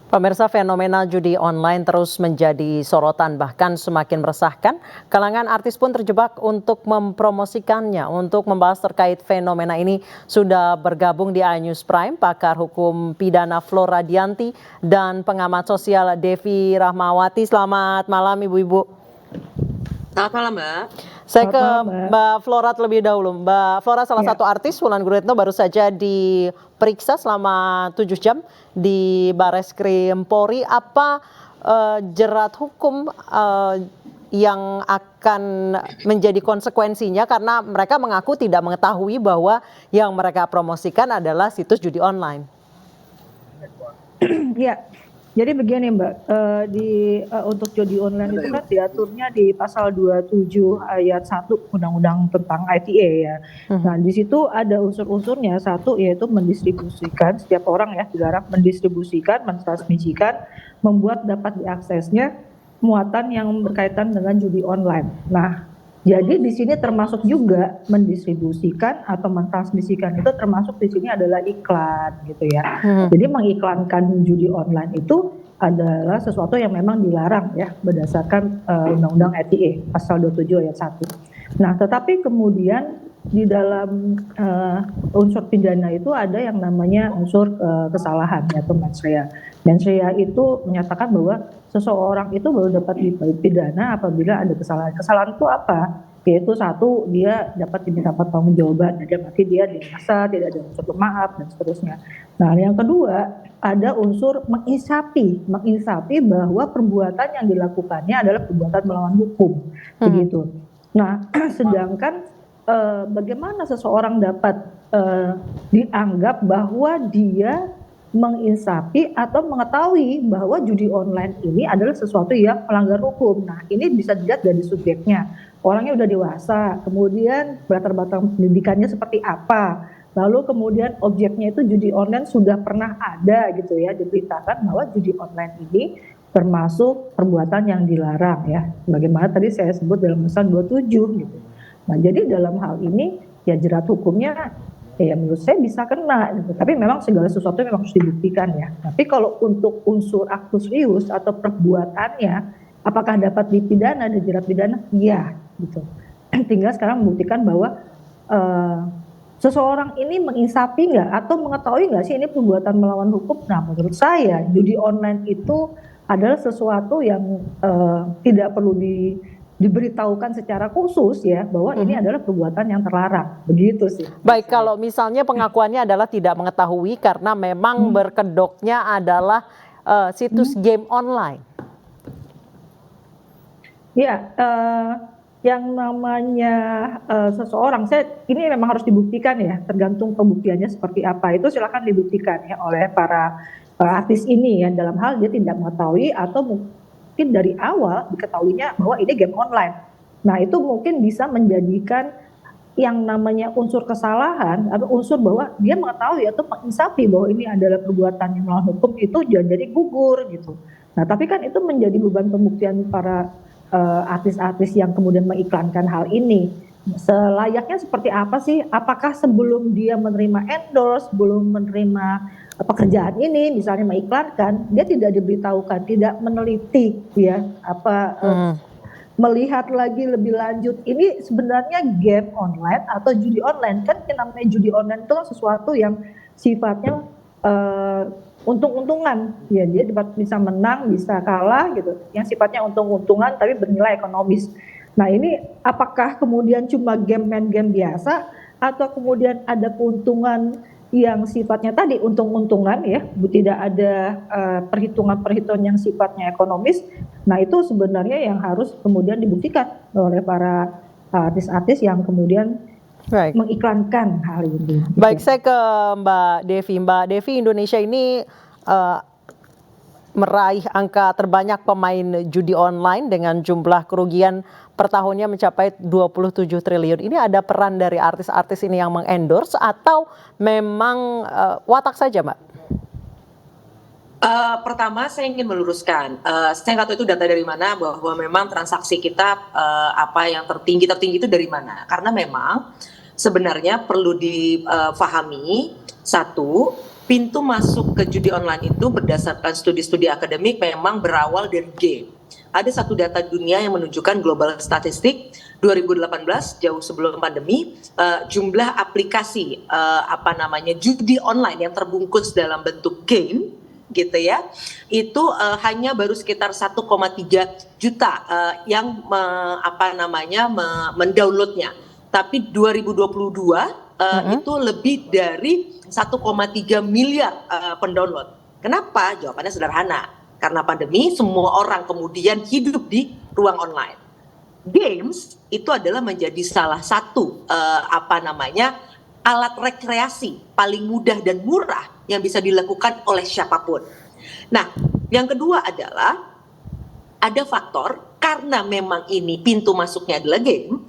Pemirsa, fenomena judi online terus menjadi sorotan, bahkan semakin meresahkan. Kalangan artis pun terjebak untuk mempromosikannya. Untuk membahas terkait fenomena ini sudah bergabung di iNews Prime pakar hukum pidana Flora Dianti dan pengamat sosial Devi Rahmawati. Selamat malam Ibu-ibu. Selamat malam, Mbak. Saya ke Mbak Flora terlebih dahulu. Mbak Flora, salah satu artis, Wulan Guritno, baru saja diperiksa selama 7 jam di Bareskrim Polri. Apa jerat hukum yang akan menjadi konsekuensinya, karena mereka mengaku tidak mengetahui bahwa yang mereka promosikan adalah situs judi online? Ya, jadi begini Mbak, untuk judi online itu kan diaturnya di pasal 27 ayat 1 Undang-Undang tentang ITE ya. Nah di situ ada unsur-unsurnya, satu yaitu mendistribusikan, setiap orang ya dilarang mendistribusikan, mentransmisikan, membuat dapat diaksesnya muatan yang berkaitan dengan judi online. Nah jadi di sini termasuk juga mendistribusikan atau mentransmisikan, itu termasuk di sini adalah iklan gitu ya. Jadi mengiklankan judi online itu adalah sesuatu yang memang dilarang ya berdasarkan Undang-Undang ITE pasal 27 ayat 1. Nah, tetapi kemudian di dalam unsur pidana itu ada yang namanya unsur kesalahan yaitu mens rea. Mens rea itu menyatakan bahwa seseorang itu baru dapat dipidana apabila ada kesalahan. Kesalahan itu apa? Yaitu satu, dia dapat diminta pertanggungjawaban, berarti dia dirasa tidak ada unsur pemaaf dan seterusnya. Nah, yang kedua ada unsur menginsafi bahwa perbuatan yang dilakukannya adalah perbuatan melawan hukum, begitu. Nah, sedangkan bagaimana seseorang dapat dianggap bahwa dia menginsafi atau mengetahui bahwa judi online ini adalah sesuatu yang melanggar hukum. Nah, ini bisa dilihat dari subjeknya. Orangnya udah dewasa, kemudian latar belakang pendidikannya seperti apa. Lalu kemudian objeknya itu judi online sudah pernah ada gitu ya, diberitakan bahwa judi online ini termasuk perbuatan yang dilarang ya. Bagaimana tadi saya sebut dalam pasal 27 gitu. Nah, jadi dalam hal ini ya jerat hukumnya ya menurut saya bisa kena gitu. Tapi memang segala sesuatu memang harus dibuktikan ya. Tapi kalau untuk unsur actus reus atau perbuatannya apakah dapat dipidana, dijerat pidana? Iya gitu. Tinggal sekarang membuktikan bahwa seseorang ini menginsafi nggak atau mengetahui nggak sih ini perbuatan melawan hukum. Nah, menurut saya judi online itu adalah sesuatu yang tidak perlu diberitahukan secara khusus ya bahwa ini adalah perbuatan yang terlarang, begitu sih. Baik, kalau misalnya pengakuannya adalah tidak mengetahui karena memang berkedoknya adalah situs game online. Ya, yang namanya seseorang, ini memang harus dibuktikan ya, tergantung pembuktiannya seperti apa. Itu silakan dibuktikan ya oleh para artis ini ya, dalam hal dia tidak mengetahui atau mungkin dari awal diketahuinya bahwa ini game online. Nah, itu mungkin bisa menjadikan yang namanya unsur kesalahan atau unsur bahwa dia mengetahui atau menginsafi bahwa ini adalah perbuatan yang melawan hukum itu jadi gugur gitu. Nah, tapi kan itu menjadi beban pembuktian para artis-artis yang kemudian mengiklankan hal ini. Selayaknya seperti apa sih? Apakah sebelum dia menerima endorse, sebelum menerima pekerjaan ini, misalnya mengiklankan, dia tidak diberitahukan, tidak meneliti, ya, melihat lagi lebih lanjut. Ini sebenarnya game online atau judi online, kan namanya judi online itu sesuatu yang sifatnya untung-untungan, ya dia bisa menang, bisa kalah gitu, yang sifatnya untung-untungan tapi bernilai ekonomis. Nah ini apakah kemudian cuma main game biasa atau kemudian ada keuntungan yang sifatnya tadi untung-untungan ya, tidak ada perhitungan-perhitungan yang sifatnya ekonomis. Nah itu sebenarnya yang harus kemudian dibuktikan oleh para artis-artis yang kemudian mengiklankan hal ini. Baik, saya ke Mbak Devi. Mbak Devi, Indonesia ini meraih angka terbanyak pemain judi online dengan jumlah kerugian per tahunnya mencapai 27 triliun. Ini ada peran dari artis-artis ini yang mengendorse atau memang watak saja, Mbak? Pertama saya ingin meluruskan, saya nggak tahu itu data dari mana bahwa memang transaksi kita apa yang tertinggi itu dari mana. Karena memang sebenarnya perlu difahami, satu, pintu masuk ke judi online itu berdasarkan studi-studi akademik memang berawal dari game. Ada satu data dunia yang menunjukkan global statistik 2018 jauh sebelum pandemi, jumlah aplikasi judi online yang terbungkus dalam bentuk game gitu ya, itu hanya baru sekitar 1,3 juta yang mendownloadnya. Tapi 2022 itu lebih dari 1,3 miliar pendownload. Kenapa? Jawabannya sederhana. Karena pandemi, semua orang kemudian hidup di ruang online. Games itu adalah menjadi salah satu alat rekreasi paling mudah dan murah yang bisa dilakukan oleh siapapun. Nah, yang kedua adalah ada faktor karena memang ini pintu masuknya adalah game.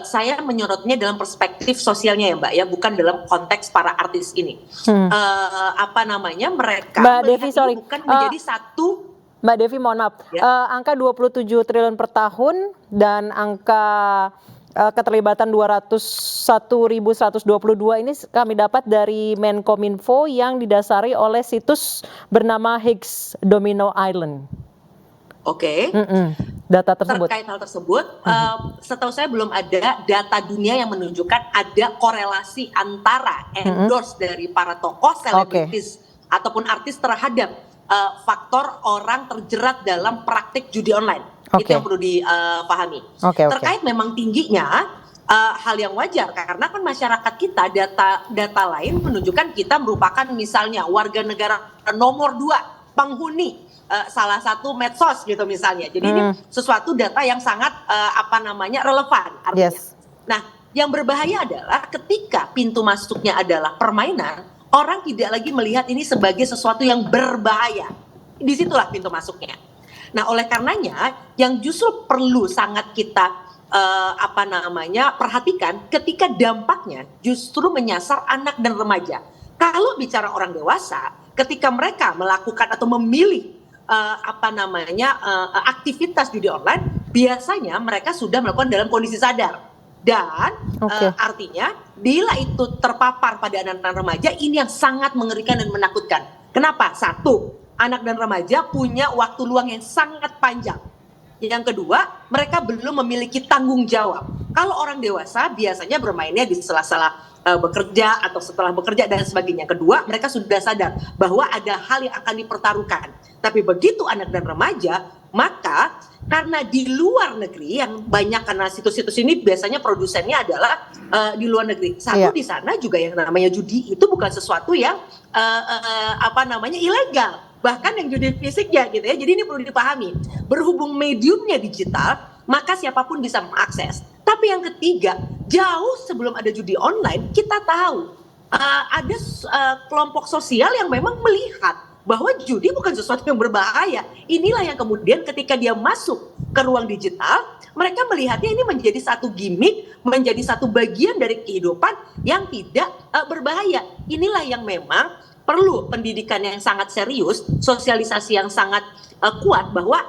Saya menyorotnya dalam perspektif sosialnya ya Mbak ya, bukan dalam konteks para artis ini. Mereka Mbak melihat Devi, ini sorry. bukan menjadi satu. Mbak Devi, mohon maaf. Ya. Angka 27 triliun per tahun dan angka keterlibatan 201.122 ini kami dapat dari Menkominfo yang didasari oleh situs bernama Higgs Domino Island. Oke. Data tersebut. Terkait hal tersebut, setahu saya belum ada data dunia yang menunjukkan ada korelasi antara endorse dari para tokoh, selebritis ataupun artis terhadap faktor orang terjerat dalam praktik judi online. Itu yang perlu dipahami. Terkait memang tingginya hal yang wajar karena kan masyarakat kita data lain menunjukkan kita merupakan misalnya warga negara nomor 2 penghuni salah satu medsos gitu misalnya. Jadi ini sesuatu data yang sangat relevan artinya. Yes. Nah, yang berbahaya adalah ketika pintu masuknya adalah permainan, orang tidak lagi melihat ini sebagai sesuatu yang berbahaya. Disitulah pintu masuknya. Nah, oleh karenanya yang justru perlu sangat kita perhatikan ketika dampaknya justru menyasar anak dan remaja. Kalau bicara orang dewasa, ketika mereka melakukan atau memilih aktivitas judi online, biasanya mereka sudah melakukan dalam kondisi sadar. Dan artinya bila itu terpapar pada anak dan remaja, ini yang sangat mengerikan dan menakutkan. Kenapa? Satu, anak dan remaja punya waktu luang yang sangat panjang. Yang kedua, mereka belum memiliki tanggung jawab. Kalau orang dewasa biasanya bermainnya di sela-sela bekerja atau setelah bekerja dan sebagainya. Kedua, mereka sudah sadar bahwa ada hal yang akan dipertaruhkan. Tapi begitu anak dan remaja, maka karena di luar negeri yang banyak, karena situs-situs ini biasanya produsennya adalah di luar negeri. Satu, di sana juga yang namanya judi itu bukan sesuatu yang ilegal. Bahkan yang judi fisiknya gitu ya. Jadi ini perlu dipahami. Berhubung mediumnya digital, maka siapapun bisa mengakses. Tapi yang ketiga, jauh sebelum ada judi online, kita tahu ada kelompok sosial yang memang melihat bahwa judi bukan sesuatu yang berbahaya. Inilah yang kemudian ketika dia masuk ke ruang digital, mereka melihatnya ini menjadi satu gimmick, menjadi satu bagian dari kehidupan yang tidak berbahaya. Inilah yang memang perlu pendidikan yang sangat serius, sosialisasi yang sangat kuat bahwa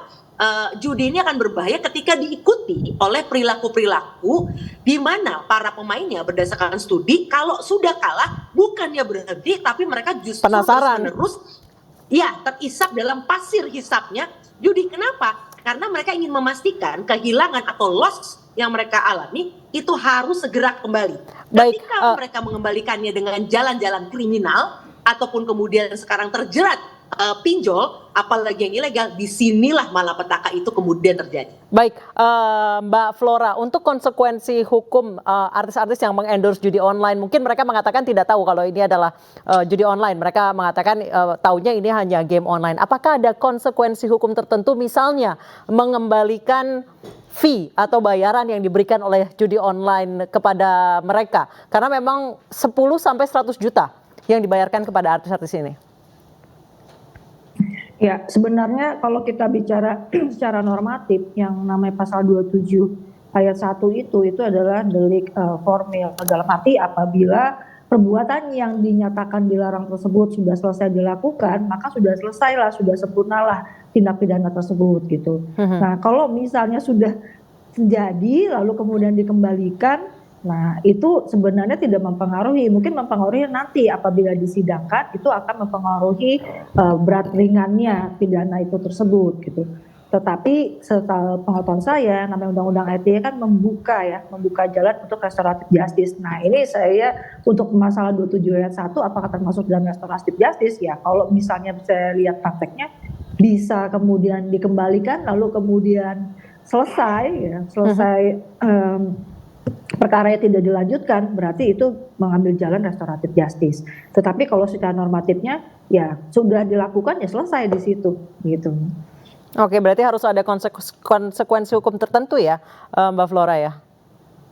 judi ini akan berbahaya ketika diikuti oleh perilaku-perilaku di mana para pemainnya berdasarkan studi kalau sudah kalah bukannya berhenti tapi mereka justru terus-menerus terisap dalam pasir hisapnya judi. Kenapa? Karena mereka ingin memastikan kehilangan atau loss yang mereka alami itu harus segera kembali. Ketika mereka mengembalikannya dengan jalan-jalan kriminal ataupun kemudian sekarang terjerat pinjol, apalagi yang ilegal, disinilah malapetaka itu kemudian terjadi. Baik, Mbak Flora, untuk konsekuensi hukum artis-artis yang mengendorse judi online, mungkin mereka mengatakan tidak tahu kalau ini adalah judi online. Mereka mengatakan taunya ini hanya game online. Apakah ada konsekuensi hukum tertentu, misalnya mengembalikan fee atau bayaran yang diberikan oleh judi online kepada mereka? Karena memang 10-100 juta yang dibayarkan kepada artis-artis ini. Ya, sebenarnya kalau kita bicara secara normatif, yang namanya pasal 27 ayat 1 itu adalah delik formil. Dalam arti apabila perbuatan yang dinyatakan dilarang tersebut sudah selesai dilakukan, maka sudah selesailah, sudah sempurnalah tindak pidana tersebut gitu. Nah, kalau misalnya sudah terjadi lalu kemudian dikembalikan, Nah, itu sebenarnya tidak mempengaruhi, mungkin mempengaruhi nanti apabila disidangkan itu akan mempengaruhi berat ringannya pidana itu tersebut gitu. Tetapi setelah pengetahuan saya, namanya Undang-Undang ITE kan membuka jalan untuk restoratif justice. Nah, ini saya untuk masalah 27 ayat 1 apakah termasuk dalam restoratif justice ya? Kalau misalnya saya lihat prakteknya bisa kemudian dikembalikan lalu kemudian selesai perkara yang tidak dilanjutkan, berarti itu mengambil jalan restoratif justice. Tetapi kalau secara normatifnya ya sudah dilakukan ya selesai di situ gitu. Oke, berarti harus ada konsekuensi hukum tertentu ya, Mbak Flora ya?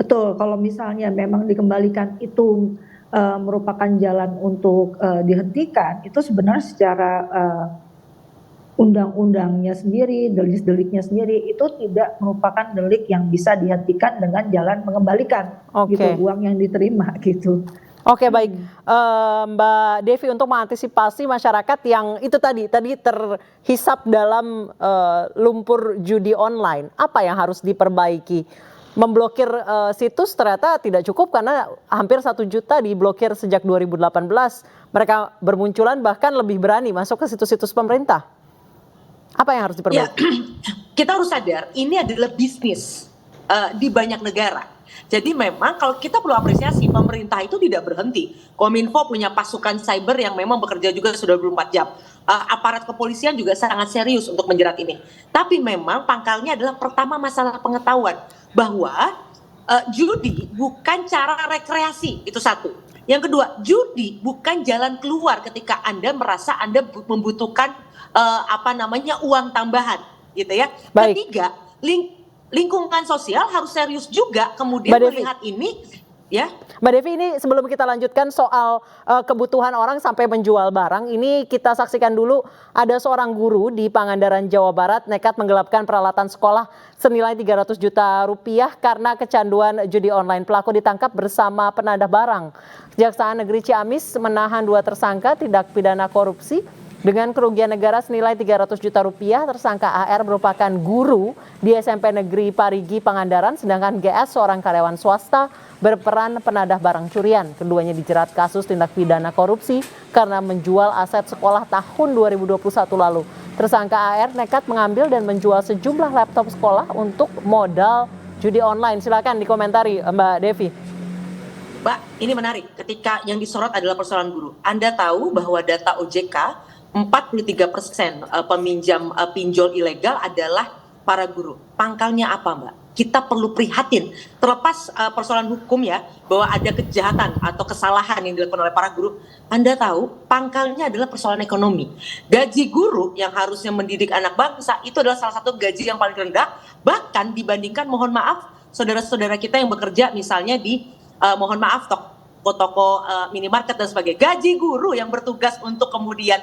Betul, kalau misalnya memang dikembalikan itu merupakan jalan untuk dihentikan, itu sebenarnya secara undang-undangnya sendiri, delik-deliknya sendiri itu tidak merupakan delik yang bisa dihentikan dengan jalan mengembalikan gitu uang yang diterima gitu. Oke, baik, Mbak Devi, untuk mengantisipasi masyarakat yang itu tadi terhisap dalam lumpur judi online, apa yang harus diperbaiki? Memblokir situs ternyata tidak cukup karena hampir 1 juta diblokir sejak 2018. Mereka bermunculan bahkan lebih berani masuk ke situs-situs pemerintah. Apa yang harus diperbaiki? Ya, kita harus sadar ini adalah bisnis di banyak negara. Jadi memang kalau kita perlu apresiasi, pemerintah itu tidak berhenti. Kominfo punya pasukan cyber yang memang bekerja juga sudah 24 jam. Aparat kepolisian juga sangat serius untuk menjerat ini. Tapi memang pangkalnya adalah pertama masalah pengetahuan bahwa judi bukan cara rekreasi, itu satu. Yang kedua, judi bukan jalan keluar ketika Anda merasa Anda membutuhkan uang tambahan, gitu ya. Baik. Ketiga, lingkungan sosial harus serius juga kemudian melihat ini, ya. Mbak Devi, ini sebelum kita lanjutkan soal kebutuhan orang sampai menjual barang, ini kita saksikan dulu ada seorang guru di Pangandaran, Jawa Barat nekat menggelapkan peralatan sekolah senilai 300 juta rupiah karena kecanduan judi online. Pelaku ditangkap bersama penadah barang. Kejaksaan Negeri Ciamis menahan 2 tersangka tindak pidana korupsi dengan kerugian negara senilai 300 juta rupiah. Tersangka AR merupakan guru di SMP Negeri Parigi Pangandaran, sedangkan GS seorang karyawan swasta berperan penadah barang curian. Keduanya dijerat kasus tindak pidana korupsi karena menjual aset sekolah tahun 2021 lalu. Tersangka AR nekat mengambil dan menjual sejumlah laptop sekolah untuk modal judi online. Silakan dikomentari, Mbak Devi. Mbak, ini menarik. Ketika yang disorot adalah persoalan guru. Anda tahu bahwa data OJK 43% peminjam pinjol ilegal adalah para guru. Pangkalnya apa, Mbak? Kita perlu prihatin. Terlepas persoalan hukum ya, bahwa ada kejahatan atau kesalahan yang dilakukan oleh para guru. Anda tahu, pangkalnya adalah persoalan ekonomi. Gaji guru yang harusnya mendidik anak bangsa itu adalah salah satu gaji yang paling rendah. Bahkan dibandingkan, mohon maaf, saudara-saudara kita yang bekerja misalnya di, mohon maaf, toko minimarket dan sebagainya. Gaji guru yang bertugas untuk kemudian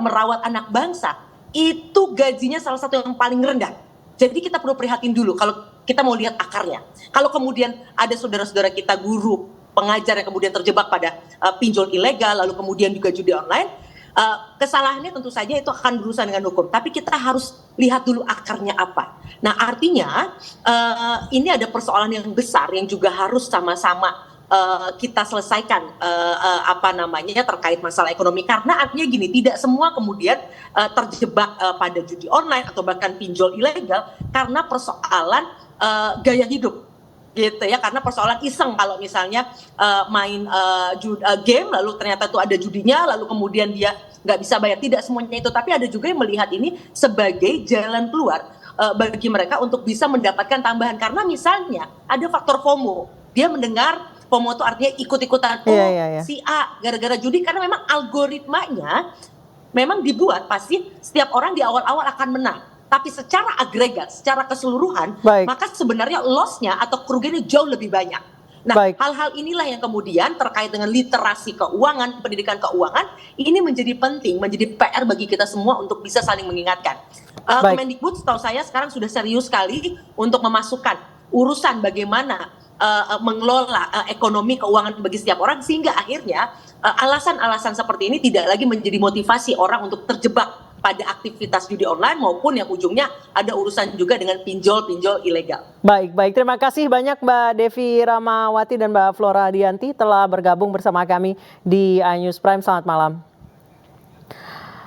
merawat anak bangsa itu gajinya salah satu yang paling rendah. Jadi kita perlu prihatin dulu kalau kita mau lihat akarnya. Kalau kemudian ada saudara-saudara kita guru, pengajar yang kemudian terjebak pada pinjol ilegal, lalu kemudian juga judi online, kesalahannya tentu saja itu akan berurusan dengan hukum. Tapi kita harus lihat dulu akarnya apa. Nah, artinya ini ada persoalan yang besar yang juga harus sama-sama kita selesaikan terkait masalah ekonomi, karena artinya gini, tidak semua kemudian terjebak pada judi online atau bahkan pinjol ilegal karena persoalan gaya hidup gitu ya, karena persoalan iseng. Kalau misalnya main game lalu ternyata itu ada judinya lalu kemudian dia nggak bisa bayar, tidak semuanya itu, tapi ada juga yang melihat ini sebagai jalan keluar bagi mereka untuk bisa mendapatkan tambahan, karena misalnya ada faktor FOMO, dia mendengar FOMO itu artinya ikut-ikutan. Si A gara-gara judi, karena memang algoritmanya memang dibuat pasti setiap orang di awal-awal akan menang. Tapi secara agregat, secara keseluruhan, maka sebenarnya loss-nya atau kerugiannya jauh lebih banyak. Nah, hal-hal inilah yang kemudian terkait dengan literasi keuangan, pendidikan keuangan, ini menjadi penting, menjadi PR bagi kita semua untuk bisa saling mengingatkan. Kemendikbud setahu saya sekarang sudah serius sekali untuk memasukkan urusan bagaimana mengelola ekonomi keuangan bagi setiap orang, sehingga akhirnya alasan-alasan seperti ini tidak lagi menjadi motivasi orang untuk terjebak pada aktivitas judi online maupun yang ujungnya ada urusan juga dengan pinjol-pinjol ilegal. Baik. Terima kasih banyak Mbak Devi Ramawati dan Mbak Flora Dianti telah bergabung bersama kami di iNews Prime. Selamat malam.